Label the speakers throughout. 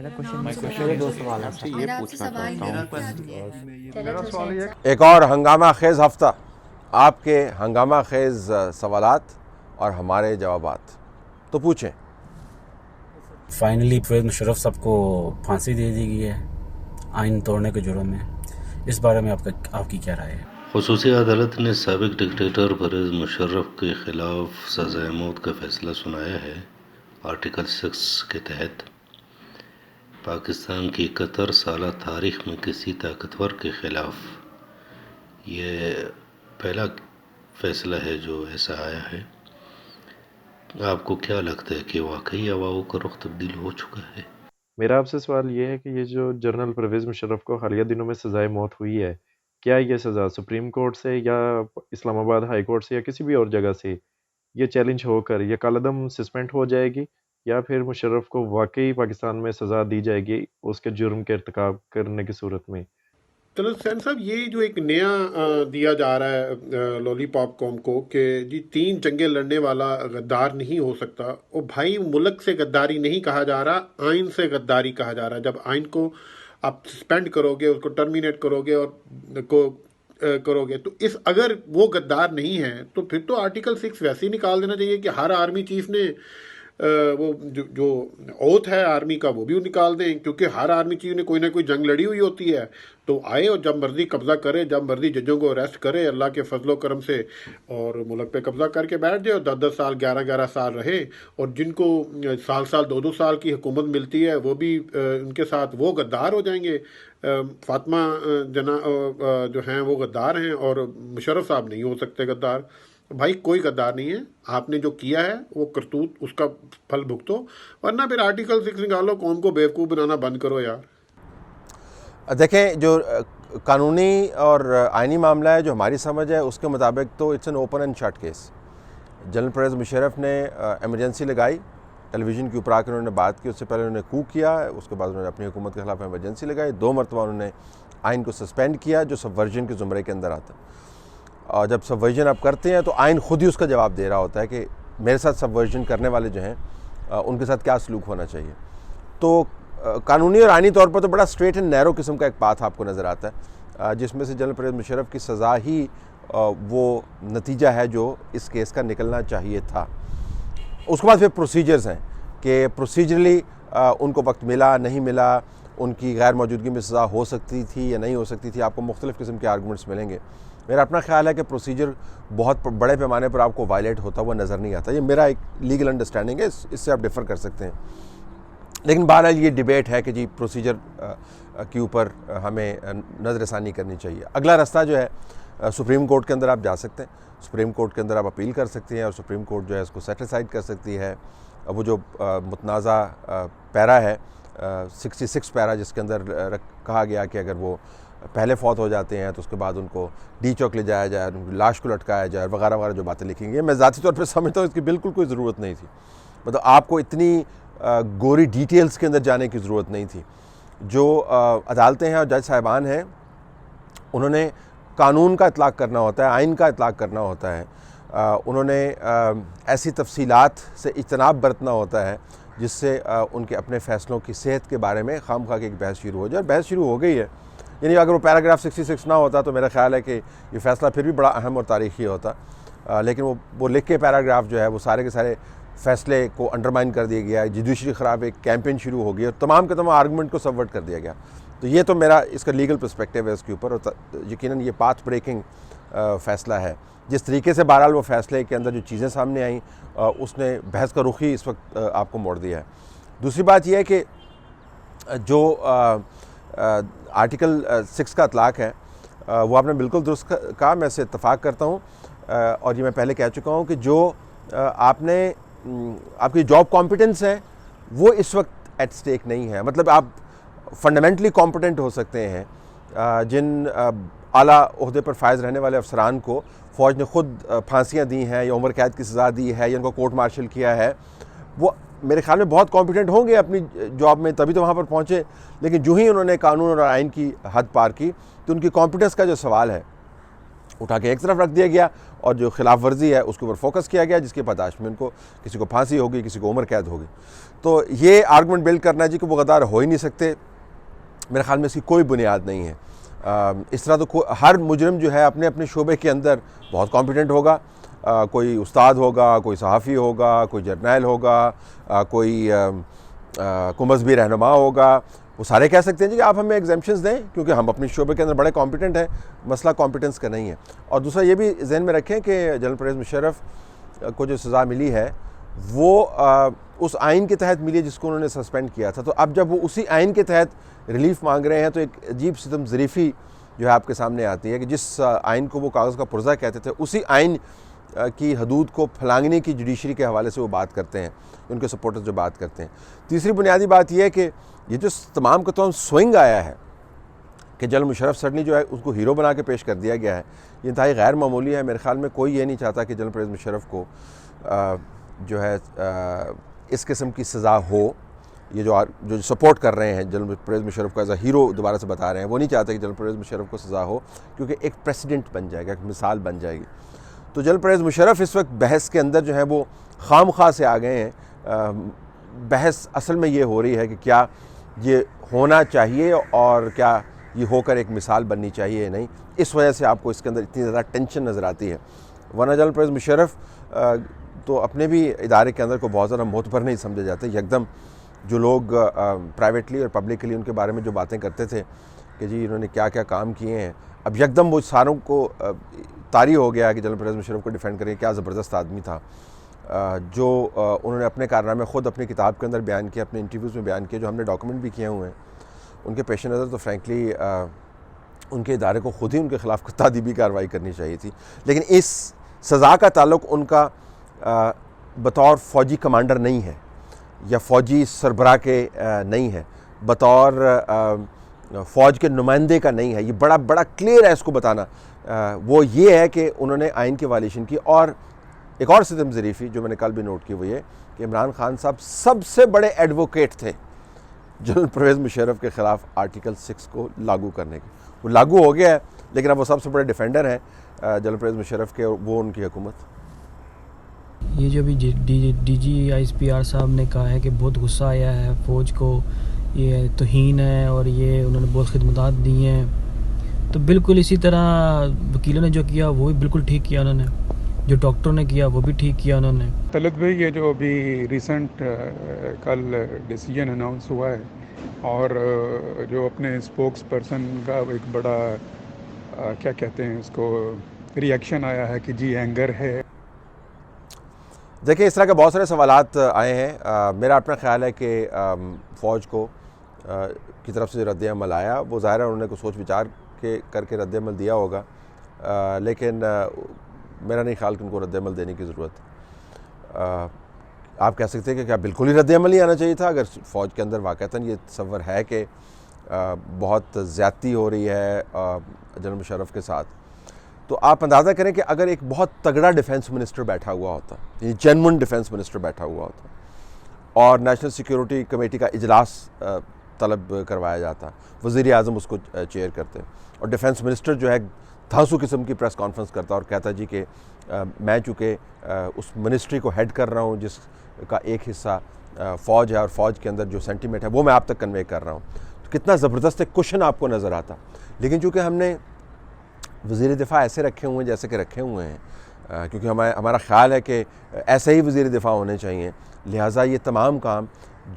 Speaker 1: मेरा
Speaker 2: My
Speaker 1: question
Speaker 2: question
Speaker 1: मेरे
Speaker 2: is
Speaker 1: दो सवाल हैं
Speaker 2: आपसे
Speaker 1: सर।
Speaker 2: ये पूछना चाहता हूँ
Speaker 3: मेरा सवाल ये
Speaker 4: एक और हंगामा खेज़ हफ्ता, आपके हंगामा खेज़ सवालात और हमारे जवाबात। तो पूछें।
Speaker 5: फाइनली परवेज़ मुशर्रफ साहब को फांसी दे दी गई है आइन तोड़ने के जुर्म में। इस बारे में आपकी क्या राय है?
Speaker 6: ख़ुसूसी अदालत ने साबिक़ डिक्टेटर परवेज़ मुशर्रफ के ख़िलाफ़ सज़ाए मौत का फ़ैसला सुनाया है। आर्टिकल 6 के तहत पाकिस्तान की 71 साला तारीख़ में किसी ताकतवर के ख़िलाफ़ ये पहला फ़ैसला है जो ऐसा आया है। आपको क्या लगता है कि वाकई अवाओं का रुख तब्दील हो चुका है?
Speaker 3: मेरा आपसे सवाल ये है कि ये जो जनरल परवेज़ मुशर्रफ को हालिया दिनों में सज़ाए मौत हुई है, क्या ये सज़ा सुप्रीम कोर्ट से या इस्लामाबाद हाई कोर्ट से या किसी भी और जगह से ये चैलेंज होकर ये कलअदम सस्पेंड हो जाएगी, या फिर मुशर्रफ को वाकई पाकिस्तान में सज़ा दी जाएगी उसके जुर्म के इर्तिकाब करने की सूरत में?
Speaker 7: चलो सैन साहब, ये जो एक नया दिया जा रहा है लॉलीपॉप कॉम को कि जी 3 जंगें लड़ने वाला गद्दार नहीं हो सकता, वो भाई मुल्क से गद्दारी नहीं कहा जा रहा, आइन से गद्दारी कहा जा रहा है। जब आइन को आप सस्पेंड करोगे, उसको टर्मिनेट करोगे और करोगे तो इस अगर वो गद्दार नहीं है तो फिर तो आर्टिकल 6 वैसे ही निकाल देना चाहिए कि हर आर्मी चीफ ने वो जो ओथ है आर्मी का वो भी निकाल दें, क्योंकि हर आर्मी चीफ ने कोई ना कोई जंग लड़ी हुई होती है। तो आए और जब मर्जी कब्जा करे, जब मर्जी जजों को अरेस्ट करे अल्लाह के फजलो करम से, और मुल्क पे कब्जा करके बैठ जाए और 10-10 साल 11-11 साल रहे। और जिनको साल 2-2 साल की हुकूमत मिलती है वो भी उनके साथ वो गद्दार हो जाएंगे। फातिमा जना जो हैं वो गद्दार हैं और मुशर्रफ साहब नहीं हो सकते गद्दार। भाई कोई गद्दार नहीं है, आपने जो किया है वो करतूत उसका फल भुगतो, वरना फिर आर्टिकल 6 निकालो, कौम को बेवकूफ़ बनाना बंद करो यार।
Speaker 4: देखें, जो कानूनी और आइनी मामला है, जो हमारी समझ है उसके मुताबिक तो it's an open and shut case. General Parvez Musharraf ने एमरजेंसी लगाई, टेलीविज़न के ऊपर आकर उन्होंने बात की, उससे पहले उन्होंने कू किया, उसके बाद उन्होंने अपनी हुकूमत के ख़िलाफ़ एमरजेंसी लगाई, 2 मरतबा उन्होंने आइन को सस्पेंड किया जो सबवर्जन के ज़ुमरे के अंदर आता है। और जब सबवर्जन आप करते हैं तो आइन खुद ही उसका जवाब दे रहा होता है कि मेरे साथ सबवर्जन करने वाले जो हैं उनके साथ क्या सलूक होना चाहिए। तो कानूनी और आइनी तौर पर तो बड़ा स्ट्रेट एंड नैरो किस्म का एक पाथ आपको नज़र आता है, जिसमें से जनरल परवेज़ मुशर्रफ की सज़ा ही वो नतीजा है जो इस केस का निकलना चाहिए था। उसके बाद फिर प्रोसीजर्स हैं कि प्रोसीजरली उनको वक्त मिला नहीं मिला, उनकी गैर मौजूदगी में सज़ा हो सकती थी या नहीं हो सकती थी। आपको मुख्तलिफ़ किस्म के आर्गूमेंट्स मिलेंगे। मेरा अपना ख्याल है कि प्रोसीजर बहुत बड़े पैमाने पर आपको वायलेट होता हुआ नज़र नहीं आता। ये मेरा एक लीगल अंडरस्टैंडिंग है, इससे आप डिफ़र कर सकते हैं। लेकिन बहरहाल ये डिबेट है कि जी प्रोसीजर के ऊपर हमें नज़रसानी करनी चाहिए। अगला रास्ता जो है सुप्रीम कोर्ट के अंदर आप जा सकते हैं, सुप्रीम कोर्ट के अंदर आप अपील कर सकते हैं और सुप्रीम कोर्ट जो है इसको सेटिसाइड कर सकती है। वो जो मुतनाज़ा पैरा है 66 पैरा, जिसके अंदर कहा गया कि अगर वो पहले फौत हो जाते हैं तो उसके बाद उनको डी चौक ले जाया जाए, उनकी लाश को लटकाया जाए वगैरह वगैरह जो बातें लिखी गई, मैं ज़ाती तौर पर समझता हूँ इसकी बिल्कुल कोई ज़रूरत नहीं थी। मतलब आपको इतनी गोरी डिटेल्स के अंदर जाने की ज़रूरत नहीं थी। जो अदालतें हैं और जज साहिबान हैं उन्होंने कानून का इतलाक़ करना होता है, आइन का इतलाक़ करना होता है। उन्होंने ऐसी तफसीलात से इज्तनाब बरतना होता है जिससे उनके अपने फ़ैसलों की सेहत के बारे में खामखा की एक बहस शुरू हो जाए। बहस शुरू हो गई है, यानी अगर वो पैराग्राफ 66 ना होता तो मेरा ख़्याल है कि ये फ़ैसला फिर भी बड़ा अहम और तारीख़ी होता। लेकिन वो लिख के पैराग्राफ जो है वो सारे के सारे फ़ैसले को अंडरमाइन कर दिया गया, जुडिशरी ख़राब एक कैंपेन शुरू हो गई और तमाम के तमाम आर्गूमेंट को सबवर्ट कर दिया गया। तो ये तो मेरा इसका लीगल पर्सपेक्टिव है इसके ऊपर, और यकीनन ये पाथ ब्रेकिंग फ़ैसला है। जिस तरीके से बहरहाल वो फ़ैसले के अंदर जो चीज़ें सामने आईं उसने बहस का रुख ही इस वक्त आपको मोड़ दिया है। दूसरी बात यह है कि जो आर्टिकल 6 का इतलाक़ है वो आपने बिल्कुल दुरुस्त कहा, मैं इससे इत्तफ़ाक़ करता हूँ। और ये मैं पहले कह चुका हूँ कि जो आपकी जॉब कॉम्पिटेंस है वो इस वक्त एट स्टेक नहीं है। मतलब आप फंडामेंटली कॉम्पिटेंट हो सकते हैं। जिन आला ओहदे पर फायज़ रहने वाले अफसरान को फ़ौज ने ख़ुद फांसियाँ दी हैं या उम्र कैद की सज़ा दी है या उनको कोर्ट मार्शल किया है, वो मेरे ख्याल में बहुत कॉम्पिटेंट होंगे अपनी जॉब में, तभी तो वहाँ पर पहुँचे। लेकिन जो ही उन्होंने कानून और आइन की हद पार की तो उनकी कॉम्पिटेंस का जो सवाल है उठा के एक तरफ रख दिया गया और जो खिलाफ वर्जी है उसके ऊपर फोकस किया गया, जिसके पादाश में उनको किसी को फांसी होगी, किसी को उम्र कैद होगी। तो ये आर्गूमेंट बिल्ड करना है जी कि वो गद्दार हो ही नहीं सकते, मेरे ख्याल में इसकी कोई बुनियाद नहीं है। इस तरह तो हर मुजरिम जो है अपने अपने शोबे के अंदर बहुत कॉम्पिटेंट होगा, कोई उस्ताद होगा, कोई सहाफ़ी होगा, कोई जर्नैल होगा, कोई मज़हबी रहनुमा होगा। वो सारे कह सकते हैं जी कि आप हमें एग्जाम्पशंस दें क्योंकि हम अपने शोबे के अंदर बड़े कॉम्पिटेंट हैं। मसला कॉम्पिटेंस का नहीं है। और दूसरा ये भी जहन में रखें कि जनरल परवेज़ मुशर्रफ को जो सज़ा मिली है वो उस आइन के तहत मिली है जिसको उन्होंने सस्पेंड किया था। तो अब जब वो उसी आइन के तहत रिलीफ मांग रहे हैं तो एक अजीब सितम ज़रीफ़ी जो है आपके सामने आती है कि जिस आइन को वो कागज़ का पुर्जा कहते थे उसी आइन की हदूद को फलांगने की जुडिशरी के हवाले से वो बात करते हैं, उनके सपोर्टर्स जो बात करते हैं। तीसरी बुनियादी बात यह है कि ये जो तमाम का तमाम स्विंग आया है कि जनरल मुशर्रफ सडनली जो है उसको हीरो बना के पेश कर दिया गया है, ये इंतहाई गैर मामूली है। मेरे ख्याल में कोई ये नहीं चाहता कि जनरल परवेज़ मुशर्रफ को जो है इस किस्म की सज़ा हो। ये जो सपोर्ट कर रहे हैं जनरल परवेज़ मुशर्रफ को एज अ हीरो दोबारा से बता रहे हैं, वो नहीं चाहते कि जनरल परवेज़ मुशर्रफ को सज़ा हो क्योंकि एक प्रेसिडेंट बन जाएगा, एक मिसाल बन जाएगी। तो जनरल परवेज़ मुशर्रफ इस वक्त बहस के अंदर जो है वो खामखा से आ गए हैं। बहस असल में ये हो रही है कि क्या ये होना चाहिए और क्या ये होकर एक मिसाल बननी चाहिए या नहीं। इस वजह से आपको इसके अंदर इतनी ज़्यादा टेंशन नज़र आती है। वरना जनरल परवेज़ मुशर्रफ तो अपने भी इदारे के अंदर को बहुत ज़्यादा मोतबर नहीं समझे जाते। एकदम जो लोग प्राइवेटली और पब्लिकली उनके बारे में जो बातें करते थे कि जी इन्होंने क्या क्या काम किए हैं, अब यकदम वो सारों को तारी हो गया कि जनरल परवेज़ मुशर्रफ को डिफेंड करें। क्या ज़बरदस्त आदमी था जो उन्होंने अपने कारनामे ख़ुद अपनी किताब के अंदर बयान किए, अपने इंटरव्यूज़ में बयान किए, जो हमने डॉक्यूमेंट भी किए हुए हैं। उनके पेश नज़र तो फ्रैंकली उनके इदारे को ख़ुद ही उनके ख़िलाफ़ तादीबी कार्रवाई करनी चाहिए थी। लेकिन इस सज़ा का ताल्लुक़ उनका बतौर फ़ौजी कमांडर नहीं है या फ़ौजी सरबराह के नहीं है, बतौर फ़ौज के नुमाइंदे का नहीं है। ये बड़ा बड़ा क्लियर है इसको बताना। वो ये है कि उन्होंने आइन की वायलेशन की। और एक और सितम ज़रीफ़ी जो मैंने कल भी नोट की वो ये कि इमरान खान साहब सबसे बड़े एडवोकेट थे जनरल परवेज़ मुशर्रफ के ख़िलाफ़ आर्टिकल 6 को लागू करने के। वो लागू हो गया है लेकिन अब वो सबसे बड़े डिफेंडर हैं जनरल परवेज़ मुशर्रफ के, वो उनकी हुकूमत।
Speaker 1: ये जो भी DGISPR साहब ने कहा है कि बहुत गुस्सा आया है फ़ौज को, ये तौहीन है और ये उन्होंने बहुत खिदमत दी हैं, तो बिल्कुल इसी तरह वकीलों ने जो किया वो भी बिल्कुल ठीक किया, उन्होंने जो डॉक्टरों ने किया वो भी ठीक किया उन्होंने।
Speaker 2: तलत भाई ये जो अभी रिसेंट कल डिसीजन अनाउंस हुआ है और जो अपने स्पोक्स पर्सन का एक बड़ा क्या कहते हैं उसको रिएक्शन आया है कि जी एंगर है।
Speaker 4: देखिए इस तरह के बहुत सारे सवालात आए हैं। मेरा अपना ख्याल है कि फ़ौज को की तरफ से जो रद्द-ए-अमल आया वो ज़ाहिर है उन्होंने कुछ सोच विचार करके रद्द-ए-अमल दिया होगा, लेकिन मेरा नहीं ख्याल कि उनको रद्द-ए-अमल देने की ज़रूरत। आप कह सकते हैं कि क्या बिल्कुल ही रद्द-ए-अमल ही आना चाहिए था। अगर फ़ौज के अंदर वाक़तन ये तसव्वुर है कि बहुत ज़्यादती हो रही है जनरल मुशर्रफ के साथ, तो आप अंदाज़ा करें कि अगर एक बहुत तगड़ा डिफेंस मिनिस्टर बैठा हुआ होता, ये जेन्युइन डिफेंस मिनिस्टर बैठा हुआ होता और नेशनल सिक्योरिटी कमेटी का इजलास तलब करवाया जाता, वज़ीर आज़म उसको चेयर करते और डिफेंस मिनिस्टर जो है धांसू किस्म की प्रेस कॉन्फ्रेंस करता और कहता जी कि मैं चूँकि उस मिनिस्ट्री को हेड कर रहा हूँ जिसका एक हिस्सा फ़ौज है और फ़ौज के अंदर जो सेंटीमेंट है वो मैं आप तक कन्वे कर रहा हूँ, तो कितना ज़बरदस्त एक क्वेश्चन आपको नज़र आता। लेकिन चूँकि हमने वज़ीर दिफ़ा ऐसे रखे हुए हैं जैसे कि रखे हुए हैं, क्योंकि हमारा ख़्याल है कि ऐसे ही वज़ीर दिफ़ा होने चाहिए, लिहाजा ये तमाम काम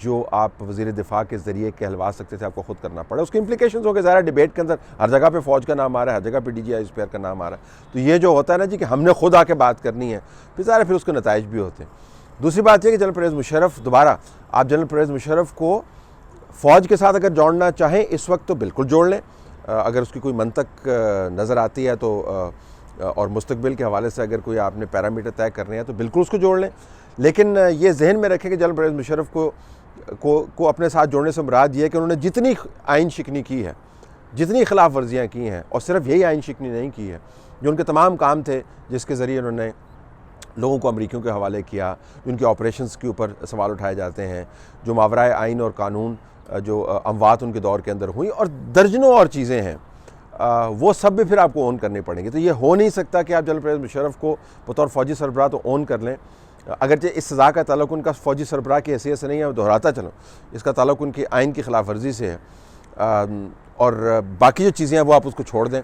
Speaker 4: जो आप वज़ीर दिफ़ा के ज़रिए कहलवा सकते थे आपको ख़ुद करना पड़ा। उसके इम्प्लिकेशंस हो गए, ज़ाहिर डिबेट के अंदर हर जगह पे फ़ौज का नाम आ रहा है, हर जगह पे DGISPR का नाम आ रहा है, तो ये जो होता है ना जी कि हमने खुद आके बात करनी है, फिर ज़ाहिर फिर उसके नताइज भी होते हैं। दूसरी बात यह कि जनरल परवेज़ मुशर्रफ दोबारा आप जनरल परवेज़ मुशर्रफ को फ़ौज के साथ अगर जोड़ना चाहें इस वक्त तो बिल्कुल जोड़ लें, अगर उसकी कोई मंतक नज़र आती है तो और मुस्तकबिल के हवाले से अगर कोई आपने पैरामीटर तय करने हैं तो बिल्कुल उसको जोड़ लें। लेकिन ये जहन में रखें कि जनरल परवेज़ मुशर्रफ को अपने साथ जोड़ने से मुराद ये है कि उन्होंने जितनी आइन शिकनी की है, जितनी खिलाफ वर्जियाँ की हैं, और सिर्फ यही आइन शिकनी नहीं की है, जो उनके तमाम काम थे जिसके ज़रिए उन्होंने लोगों को अमरीकियों के हवाले किया, उनके ऑपरेशंस के ऊपर सवाल उठाए जाते हैं, जो मावराए आइन और कानून जो अमवात उनके दौर के अंदर हुई और दर्जनों और चीज़ें हैं वो सब भी फिर आपको ओन करनी पड़ेंगी। तो ये हो नहीं सकता कि आप जनरल परवेज़ मुशर्रफ को बतौर फ़ौजी सरबराह तो ओन कर लें, अगरचे इस सज़ा का ताल्लुक उनका फ़ौजी सरबराह की हैसियत से नहीं है, दोहराता चलो, इसका ताल्लुक उनकी आइन की खिलाफ वर्जी से है, और बाकी जो चीज़ें हैं वो आप उसको छोड़ दें।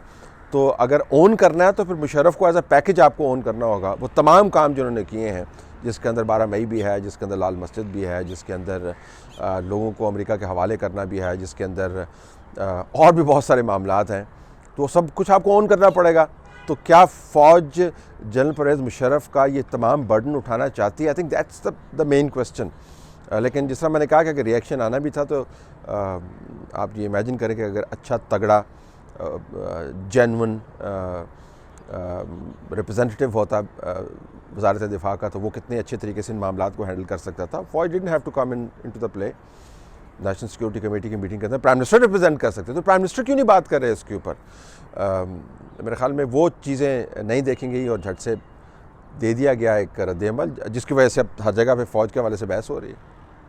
Speaker 4: तो अगर ओन करना है तो फिर मुशर्रफ को एज अ पैकेज आपको ओन करना होगा। वो तमाम काम जो उन्होंने किए हैं, जिसके अंदर 12 मई भी है, जिसके अंदर लाल मस्जिद भी है, जिसके अंदर लोगों को अमेरिका के हवाले करना भी है, जिसके अंदर और भी बहुत सारे मामलात हैं, तो सब कुछ आपको ओन करना पड़ेगा। तो क्या फ़ौज जनरल परवेज़ मुशर्रफ का ये तमाम बर्डन उठाना चाहती है? I think that's the main question. लेकिन जिस तरह मैंने कहा कि अगर रिएक्शन आना भी था तो आप ये इमेजिन करें कि अगर अच्छा तगड़ा जेन्युइन रिप्रेजेंटेटिव होता वज़ारत दिफ़ा का, तो वो कितने अच्छे तरीके से इन मामलात को हैंडल कर सकता था। फ़ौज didn't have to come into the play. National security committee की मीटिंग के अंदर प्राइम मिनिस्टर रिप्रेजेंट कर सकते, तो प्राइम मिनिस्टर क्यों नहीं बात कर रहे इसके ऊपर? मेरे ख्याल में वो चीज़ें नहीं देखेंगी और झट से दे दिया गया एक रद्द अमल, जिसकी वजह से अब हर जगह पे फ़ौज के हवाले से बहस हो रही है।